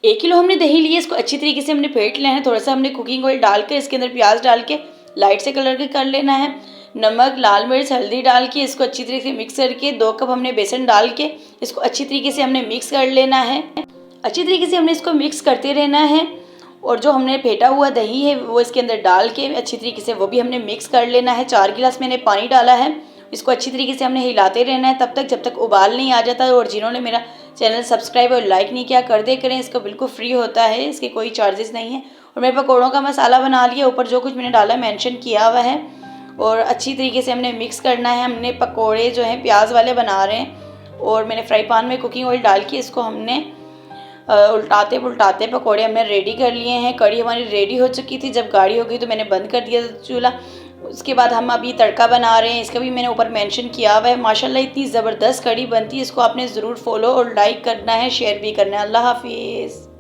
1 kilo हमने दही ली है, इसको अच्छी तरीके से हमने फेंट लेना है। थोड़ा सा हमने कुकिंग ऑयल डाल के इसके अंदर प्याज डाल के लाइट से कलर के कर लेना है। नमक, लाल मिर्च, हल्दी डाल के इसको अच्छी तरीके से मिक्स करके 2 कप हमने बेसन डाल के इसको अच्छी तरीके से हमने मिक्स कर लेना है। अच्छी तरीके से हमने इसको मिक्स करते रहना है और जो हमने फेंटा हुआ दही है वो इसके अंदर डाल के अच्छी तरीके से वो भी हमने मिक्स कर लेना है। 4 गिलास मैंने पानी डाला है। इसको अच्छी तरीके से हमने हिलाते रहना है तब तक जब तक उबाल नहीं आ जाता। और जिन्होंने मेरा चैनल सब्सक्राइब और लाइक नहीं किया कर दे करें, इसको बिल्कुल फ्री होता है, इसके कोई चार्जेस नहीं है। और मैंने पकौड़ों का मसाला बना लिया, ऊपर जो कुछ मैंने डाला मेंशन किया हुआ है। और अच्छी तरीके से हमने मिक्स करना है। हमने पकौड़े जो हैं प्याज वाले बना रहे हैं और मैंने फ्राई पैन में कुकिंग ऑयल डाल के इसको हमने उल्टाते पुल्टाते पकौड़े हमने रेडी कर लिए हैं। कढ़ी हमारी रेडी हो चुकी थी। जब गाढ़ी हो गई तो मैंने बंद कर दिया चूल्हा। उसके बाद हम अभी तड़का बना रहे हैं, इसका भी मैंने ऊपर मेंशन किया हुआ है। माशाल्लाह इतनी ज़बरदस्त कढ़ी बनती है, इसको आपने ज़रूर फॉलो और लाइक करना है, शेयर भी करना है। अल्लाह हाफिज़।